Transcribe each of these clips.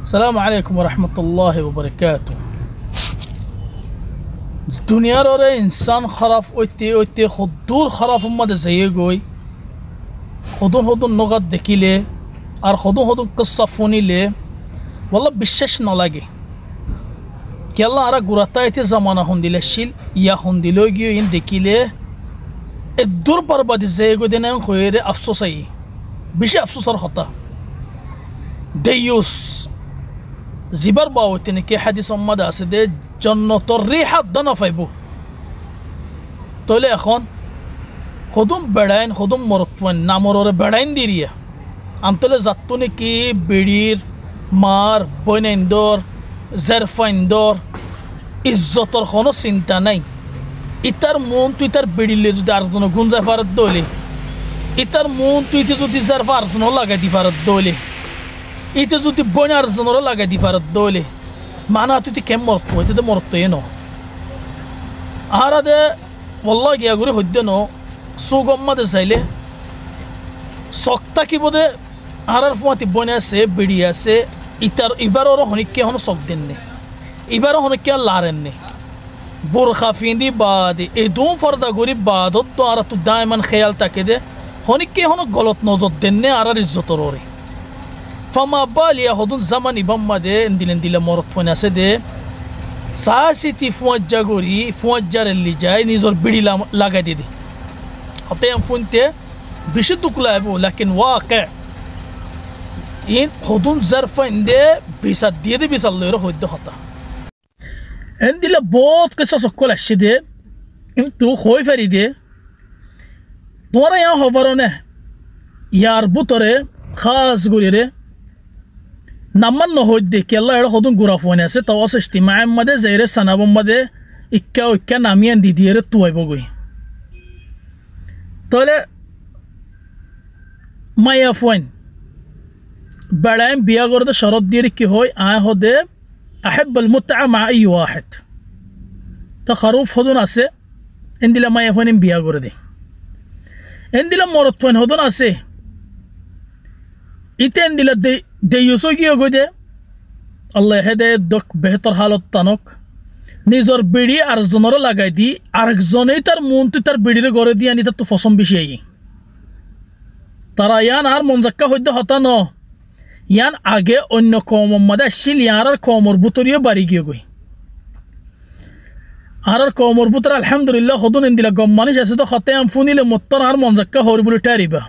السلام عليكم ورحمة الله وبركاته. الدنيا روري إنسان خراف أوتي خدور خراف ماذا زيجوي خدون نغد دكيلة أر خدون قصة فوني ليه والله بالشش نلاقي كيلا أرا قرطايتي زمانه هندي لشيل يا هندي لوجيو ين دكيلة الدور برباد زيجو دينا خويري أفسوسي بشي أفسوس رخطة ديوس زبر باوتني كي حديث ماذا أسده جنة الريحة ضنا فيبو تولي أخون خدوم بدين خدوم مرتون نامورور بدين ديريه أنتله زاتوني كي بدير مار بوينندور زرفاندور إززتر خانو سنتاناي إتر مون تويتر بديل جو دارزنو غونزا فارد دولي إتر مون تويتر جو تزار فارزنو لاغا دي فارد دولي إتر جو تي بونيار زنو لاغا دي فارد دولي معناته تي كم مرتو إتر مرتينو هذا والله يا غوري هدنو سوق أمّا زيله سوقتا كي بده هرر فواتي بونيا سه بديا سه إتر إبارة هنيكي هنو سوق دينه إبارة هنيكي لارنه برخا فيندي بعد إدوم فردا غوري بعد تو أرى تو دائما خيال تكده هنيكي هنو غلط نوزود دينه أرى رزتوروري فما بالي هدون زمان إبام ده انديل مورت فناسه ده ساسيتي فوجا غوري فوجا اللي جاي نيزور بدي لاغا دي حتى يوم فنته بشدو كلابو لكن واقع إن هدون ظرف عنده بيسديه ده بيسالله رو هده خطأ عندي لبوت قصص كل الشدة إنتو خوي فريدة دوارا يا هوفرونه يار بطره خاص غوريره نمان نهود كلا يرى هدون غرافونه سه تواصل اجتماعي مده زيره سنابو مده إكا ناميان دي ديره توي بقوي طلع ما يفون بعدين بياغرد شرط ديرك كي هوي هده أحب المتعة مع أي واحد تخروف هدون أسه عندي لما يفون بياغرد عندي لما مرتفن هدون أسه إنت عندي لدي ديوسو كي يقوده الله هده دك بهتر حالة تانوك نيزور بيدي أرزنور لغاي دي أرزوني تر مونت تر بيدي رغور دي يعني تر فصم بشيء ترى يان هر منزكا هده هتانو يان آگه أنو كوم مده شيل يارر كومر بطريو باريگيو گوي هرر كومر بطر الحمد لله خدون اندي لغمانيش اسدو خطيان فوني لمطر هر منزكا هوري بلو تاريبا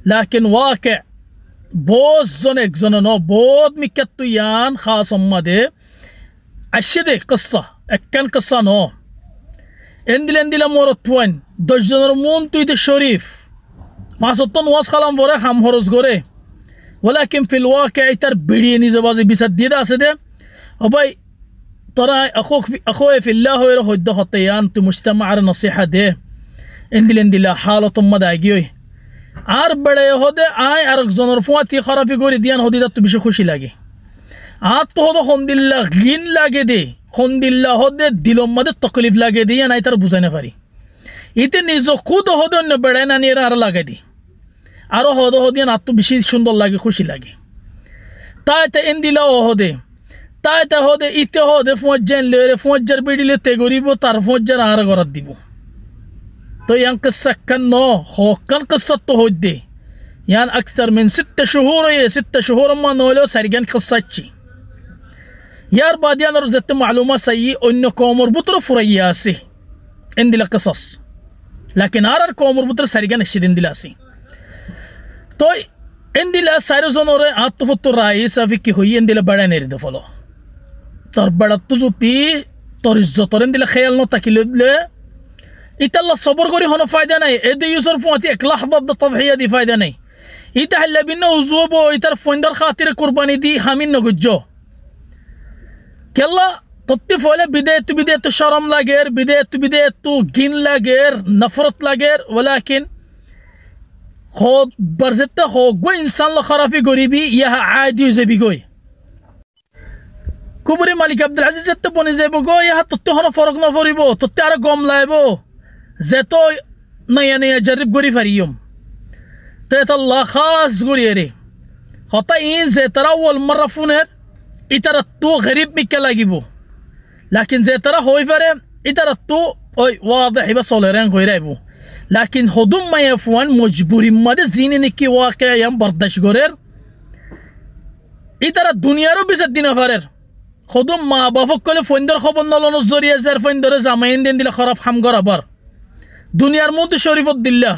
لكن واقع بوز زونك زونو بود مكتو يان خاص مده أشده قصة أكن قصة نو اندي لمورتوين دجنر مون تويت الشريف ما سطن واس خلام ورا هم هرز غوري ولكن في الواقع تر بديني زبازي بيسديد اسده ابي ترى اخوي في الله ويروح الدخطيان تو مجتمع النصيحه ده اندي لا حاله ثم داغيوي ار بڑے هده اي ارك زنر فواتي خرافي غوري ديان هدي دت بيش خوشي لاگي تو هده خندilla غين لاگي دي خندilla هده ديلوم مد تکلیف لاگي دي انا تر بوزنه فري इते निजो खुद होदो न बड़े ना निरा आर लागे दी आरो होदो होदियान आत्तो बिशी सुंदर लागे खुशी लागे ताते इंदिला होदे ताते होदे इते होदे फोजन ले फोजर बिडिले ते गरीबो तार फोजर आर गरत दिबो तो यान قصة كنو هو كان قصة تو هودي यान أكثر من 6 شهور يا 6 شهور ما نولو سرجان قصتي यार بعدين رزت معلومة سيء إنه كومر بطر فرياسي عندي القصص لكن هرر كومر بطر سريعا نشيدين دلاسي تو عندي لا سيرزونوري عطفت الرئيس في هوي عندي لا بڑا نريد فلو تر بڑا تزوتي تر عزت عندي لا خيال نو تكيل له إتلا صبر غوري هنا فايدة ناي إدي يوسر فواتي إك لحظة التضحية دي فايدة ناي إتهلا بينا وزوبو إتر فوندر خاطر قرباني دي همين نجو كلا تطفوله بداية شرم لاغير بداية جين لاغير نفرت لاغير ولكن خود برزته خو جو إنسان لخرافي غريبي يها عادي زبيغوي كبري مالك عبد العزيز تبوني زبيغو يها تطهنا فرق نفريبو تطيارا قوم لايبو زيتو نيا جرب غري فريوم تيت الله خاص غريري خطأين زيت أول مرة فونر ইতারা তো গরিব মিক্কা লাগিব লাকিন যে তারা হই পারে ইতারা তো ওই ওয়াদাহ বা সলেরান হই রাইব লাকিন হদুম মায়াফওয়ান মজবুরি মাদে জিনে নিকি ওয়াকিয়াম বরদাশ গরের ইতারা দুনিয়ারও বিচার দিনা পারের হদুম মা বাপক কলে ফইন্দর খবর নলনের জরিয়া যার ফইন্দরে জামাইন দেন দিলে খারাপ হাম গরাবার দুনিয়ার মধ্যে শরীফত দিল্লা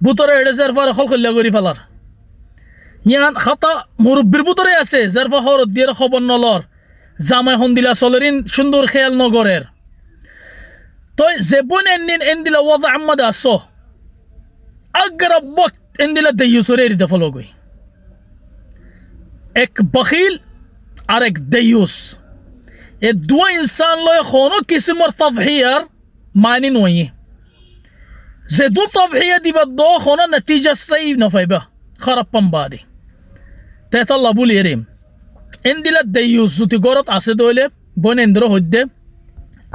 বুতরে এড়ে যার ফার খল কল্লা করি ফেলার ইয়ান খাতা মুরব্বির বুতরে আছে যার ফা হরত দিয়ে খবর নলর জামাই হন দিলা চলেরিন সুন্দর খেয়াল নগরের তো জেবন এন দিলা ওয়াদা আম্মাদ আসো আগরা বক্ত এন দিলা দেয়ুসরে এরিতে ফলো গই এক বখিল আর এক দেয়ুস এ দুয়া ইনসান লয় কোনো কিসিমর তদহিয়ার মানি নয় যে দু তদহিয়া দিবা দো কোনো নতিজা সই নফাইবা খারাপ পাম্বাদি তেতাল্লা বলি এরিম এন দিলা দেয়ুস যদি গরত আছে দইলে বন এন্দ্র হইদে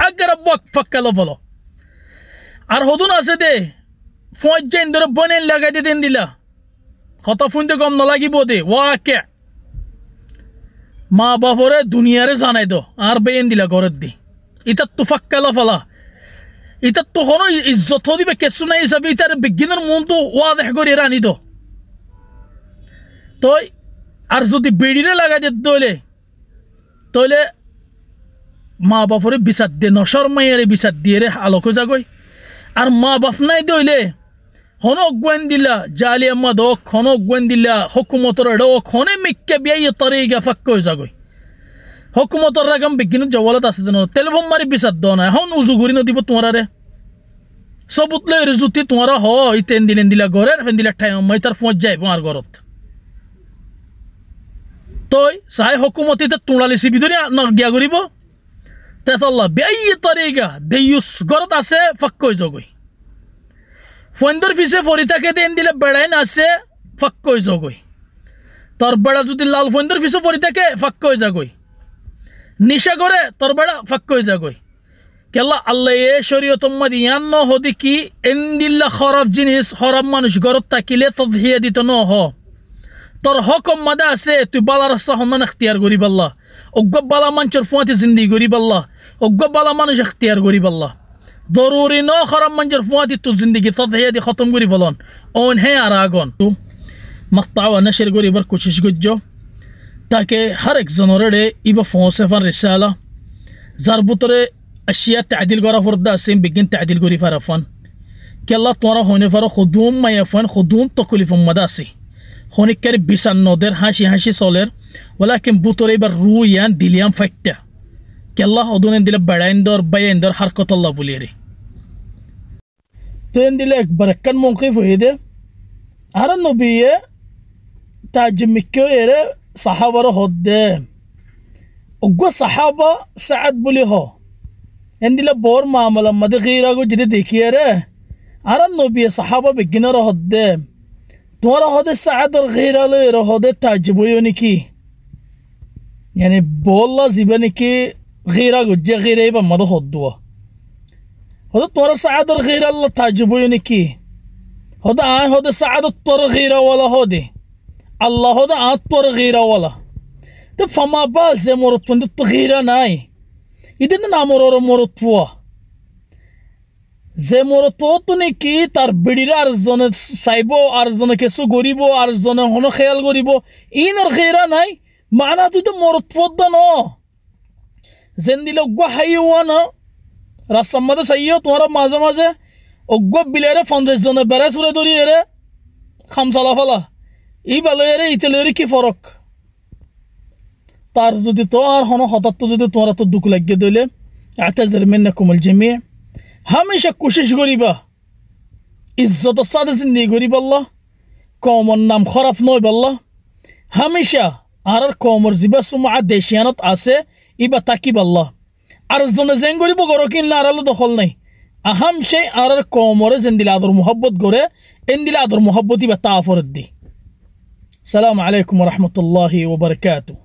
আগরা বক ফাক্কালো ফলো আর হদুন আছে দে ফৌজ যে এন্দ্র বনেন লাগাই দে দেন দিলা কথা ফুনতে কম নলাগিব দে ওয়াকে মা বাপরে দুনিয়ারে জানাই দো আর বেন দিলা গরত দি ইতা তো ফাক্কালো ফলা ইতা তো কোনো ইজ্জত দিবে কিছু নাই হিসাবে ইতার বিজ্ঞানের মন তো ওয়াদেহ করে রানি দো তো আর যদি বেড়িরে লাগাই দে দইলে তইলে মা বাপরে বিচার দে নশর মাইয়ারে বিচার দিয়ে রে আলোক জাগই আর মা বাপ নাই দইলে হনক গোয়েন দিলা জালি আম্মা দো হনক গোয়েন দিলা হুকুমতর এডো খনে মিক্কে বিয়াই তরিগা ফাক্ক হয়ে যাগই হুকুমতর রাগাম বিজ্ঞান জওয়ালত আছে দেন টেলিফোন মারি বিচার দ না হন উজু ঘুরি নদিব তোমারে সবুত লই রিজুতি তোমারা হ ইতেন দিলেন দিলা ঘরের ফেন দিলা ঠাই মাই তার পৌঁছ যায় আর ঘরত তই সাই হুকুমতিতে তুড়ালিছি ভিতরে গিয়া করিব তেতাল্লাহ বিয়াই তরিগা দেয়ুস ঘরত আছে ফাক্ক হয়ে যাগই ফন্দর ফিসে ফরিতাকে দেন দিলে বেড়াইন আছে ফাক্ক হয়ে যাগই তোর বেড়া যদি লাল ফন্দর ফিসে ফরিতাকে ফাক্ক হয়ে যাগই নিশা করে তোর বেড়া ফাক্ক হয়ে যাগই কেলা আল্লাহ এ শরীয়ত মাদিয়ান ন হদি কি এন্দিল্লা খারাপ জিনিস খারাপ মানুষ ঘরত থাকিলে তদহিয়া দিত ন হ তোর হকম মাদা আছে তুই বালা রাস্তা হন্নান এখতিয়ার করিব আল্লাহ অজ্ঞ বালা মানুষের ফুয়াতে জিন্দি করিব আল্লাহ অজ্ঞ বালা মানুষ এখতিয়ার করিব আল্লাহ জরুরি ন খারাপ মানুষের ফুয়াতে তো জিন্দিগি তদহিয়া দি খতম করি ফলন ওন হে আর আগন তো মক্তাওয়া নশর করিবার কোশিশ করছ তাকে হর এক জনরে ইবা ফোঁসে ফার রিসালা যার ভিতরে আশিয়া তাদিল করা ফরদা আছে বিজ্ঞান তাদিল করি ফারাফান কেল্লা তোরা হনে ফার খুদুম মায়াফান খুদুম তকলিফ মাদা আছে খনিকার বিসান নদের হাসি হাসি চলের ওলাকিন বুতরে এবার রুইয়ান দিলিয়াম ফাইটটা কেল্লা হদুনেন দিলে বেড়াইন দর বাইন দর হারকতল্লাহ বলি রে তেন দিলে একবার একখান মৌকিফ হয়ে দে আর নবিয়ে তাজমিক্য এরে সাহাবার হদ্দে ওগো সাহাবা সাদ বলি হ এন দিলে বর মামলা মধ্যে গিরাগো যদি দেখিয়ে রে আর নবিয়ে সাহাবা বিজ্ঞানের হদ্দে তোমার হদে সাদর গিরালে হদে তাজবইও নাকি يعني بالله زبانكي غيره جا غيره يبقى ما ضخ الدوا هذا طور سعد الغيره الله تعجبوني كي هذا سعد الطور غيره ولا هذا الله هذا الطور غيره ولا تفهم بال زي مرت من الغيره ناي إذا نامور مرتوا زي مرتوا تنكي تربيدير أرزونه سايبو أرزونه كسو غريبو أرزونه هنا خيال غريبو إين الغيره ناي معناه تو مرتفض نو زندي لو حيوانا رسم ماذا سيئو تمہارا مازه مازه اوگو بليره 50 جنه برس وره دوري يره 5 سال فلا ای بالا يره ایتلری کی فرق তার যদি তো আর হনো হঠাৎ যদি তোমরা তো দুঃখ লাগিয়ে দিলে اعتذر منكم الجميع हमेशा कोशिश করিবা ইজ্জতের সাথে জিন্দেগি করিবা আল্লাহ কওমের নাম খারাপ নয় আল্লাহ हमेशा আর কওমের জিবা সুমআ দেশিয়ানত আছে ইবা তাকিব আল্লাহ আর জনে জেন করিব গরকিন লারালো দখল নাই আহাম সেই আর কওমের জিন্দিল আদর মোহাব্বত করে এন্দিল আদর মোহাব্বতি বা তাফরদ দি সালাম আলাইকুম ওয়া রাহমাতুল্লাহি ওয়া বারাকাতুহু